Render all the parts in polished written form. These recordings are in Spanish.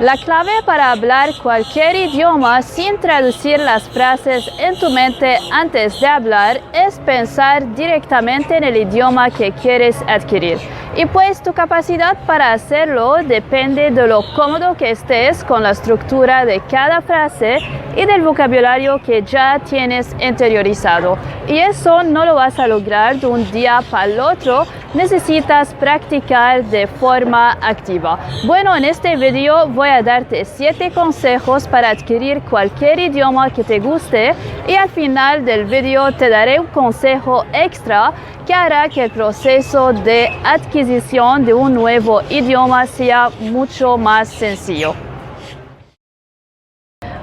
La clave para hablar cualquier idioma sin traducir las frases en tu mente antes de hablar es pensar directamente en el idioma que quieres adquirir. Y pues tu capacidad para hacerlo depende de lo cómodo que estés con la estructura de cada frase y del vocabulario que ya tienes interiorizado. Y eso no lo vas a lograr de un día para el otro, necesitas practicar de forma activa. Bueno, en este video voy a darte 7 consejos para adquirir cualquier idioma que te guste y al final del video te daré un consejo extra que hará que el proceso de adquisición de un nuevo idioma sea mucho más sencillo.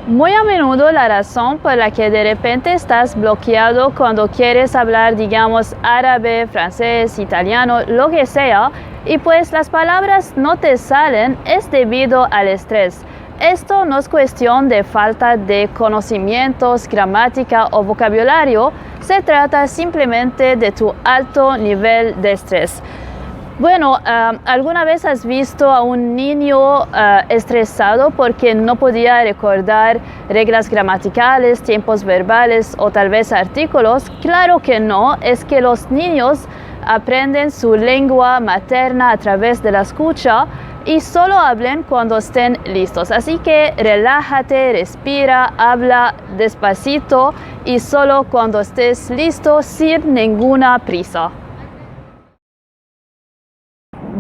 Muy a menudo la razón por la que de repente estás bloqueado cuando quieres hablar, digamos, árabe, francés, italiano, lo que sea, y pues las palabras no te salen es debido al estrés. Esto no es cuestión de falta de conocimientos, gramática o vocabulario, se trata simplemente de tu alto nivel de estrés. Bueno, ¿alguna vez has visto a un niño estresado porque no podía recordar reglas gramaticales, tiempos verbales o tal vez artículos? Claro que no, es que los niños aprenden su lengua materna a través de la escucha y solo hablen cuando estén listos. Así que relájate, respira, habla despacito y solo cuando estés listo, sin ninguna prisa.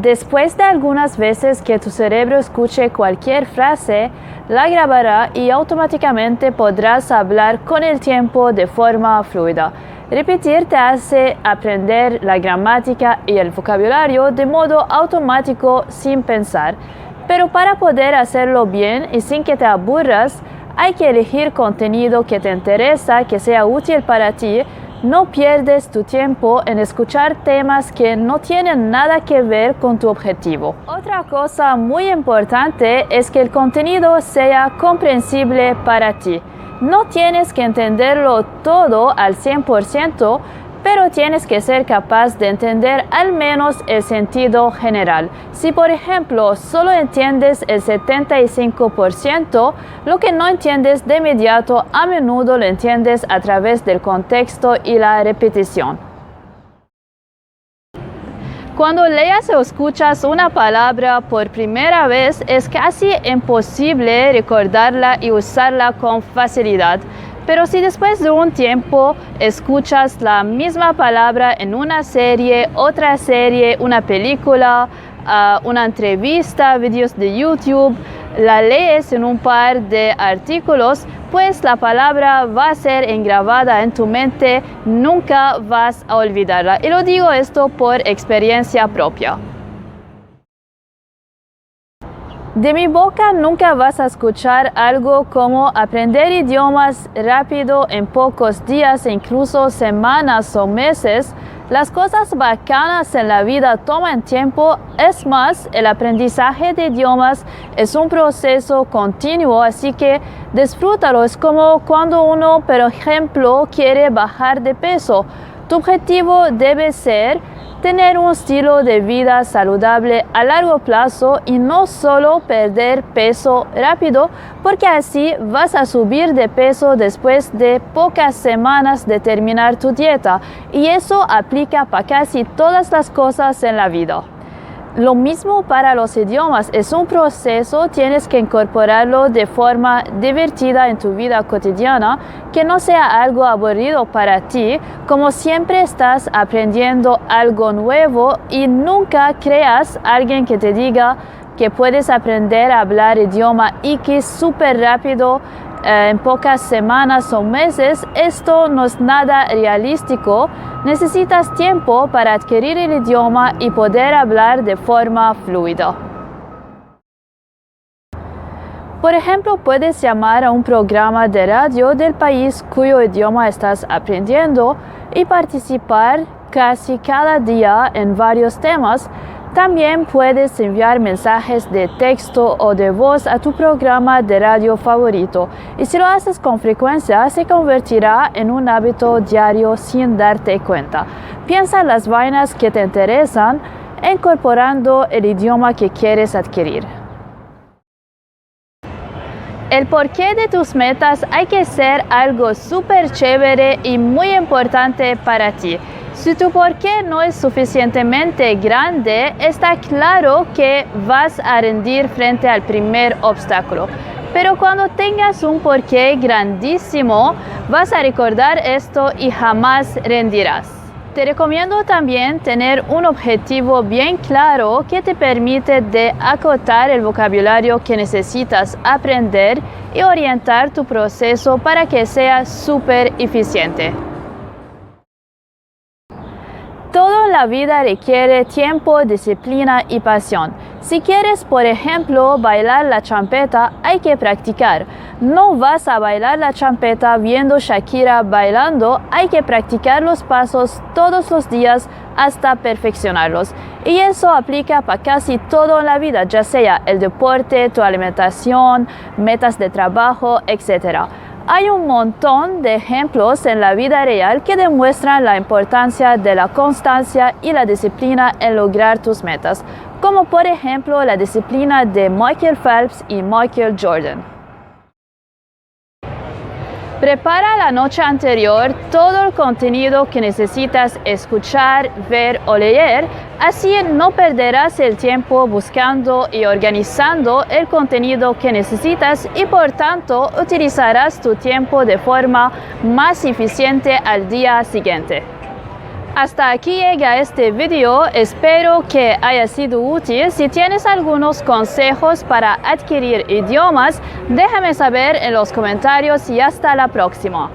Después de algunas veces que tu cerebro escuche cualquier frase, la grabará y automáticamente podrás hablar con el tiempo de forma fluida. Repetir te hace aprender la gramática y el vocabulario de modo automático sin pensar. Pero para poder hacerlo bien y sin que te aburras, hay que elegir contenido que te interesa, que sea útil para ti. No pierdes tu tiempo en escuchar temas que no tienen nada que ver con tu objetivo. Otra cosa muy importante es que el contenido sea comprensible para ti. No tienes que entenderlo todo al 100%, pero tienes que ser capaz de entender al menos el sentido general. Si por ejemplo solo entiendes el 75%, lo que no entiendes de inmediato a menudo lo entiendes a través del contexto y la repetición. Cuando leas o escuchas una palabra por primera vez, es casi imposible recordarla y usarla con facilidad. Pero si después de un tiempo escuchas la misma palabra en una serie, otra serie, una película, una entrevista, vídeos de YouTube, la lees en un par de artículos, pues la palabra va a ser engravada en tu mente, nunca vas a olvidarla. Y lo digo esto por experiencia propia. De mi boca nunca vas a escuchar algo como aprender idiomas rápido en pocos días, incluso semanas o meses. Las cosas bacanas en la vida toman tiempo. Es más, el aprendizaje de idiomas es un proceso continuo, así que disfrútalo. Es como cuando uno, por ejemplo, quiere bajar de peso. Tu objetivo debe ser tener un estilo de vida saludable a largo plazo y no solo perder peso rápido, porque así vas a subir de peso después de pocas semanas de terminar tu dieta, y eso aplica para casi todas las cosas en la vida. Lo mismo para los idiomas, es un proceso, tienes que incorporarlo de forma divertida en tu vida cotidiana, que no sea algo aburrido para ti, como siempre estás aprendiendo algo nuevo y nunca creas a alguien que te diga que puedes aprender a hablar idioma X súper rápido en pocas semanas o meses. Esto no es nada realístico. Necesitas tiempo para adquirir el idioma y poder hablar de forma fluida. Por ejemplo, puedes llamar a un programa de radio del país cuyo idioma estás aprendiendo y participar casi cada día en varios temas. También puedes enviar mensajes de texto o de voz a tu programa de radio favorito, y si lo haces con frecuencia se convertirá en un hábito diario sin darte cuenta. Piensa en las vainas que te interesan, incorporando el idioma que quieres adquirir. El porqué de tus metas hay que ser algo súper chévere y muy importante para ti. Si tu porqué no es suficientemente grande, está claro que vas a rendir frente al primer obstáculo. Pero cuando tengas un porqué grandísimo, vas a recordar esto y jamás rendirás. Te recomiendo también tener un objetivo bien claro que te permite de acotar el vocabulario que necesitas aprender y orientar tu proceso para que sea súper eficiente. Todo en la vida requiere tiempo, disciplina y pasión. Si quieres, por ejemplo, bailar la champeta, hay que practicar. No vas a bailar la champeta viendo Shakira bailando, hay que practicar los pasos todos los días hasta perfeccionarlos. Y eso aplica para casi todo en la vida, ya sea el deporte, tu alimentación, metas de trabajo, etc. Hay un montón de ejemplos en la vida real que demuestran la importancia de la constancia y la disciplina en lograr tus metas, como por ejemplo la disciplina de Michael Phelps y Michael Jordan. Prepara la noche anterior todo el contenido que necesitas escuchar, ver o leer, así no perderás el tiempo buscando y organizando el contenido que necesitas y por tanto utilizarás tu tiempo de forma más eficiente al día siguiente. Hasta aquí llega este video, espero que haya sido útil. Si tienes algunos consejos para adquirir idiomas, déjame saber en los comentarios y hasta la próxima.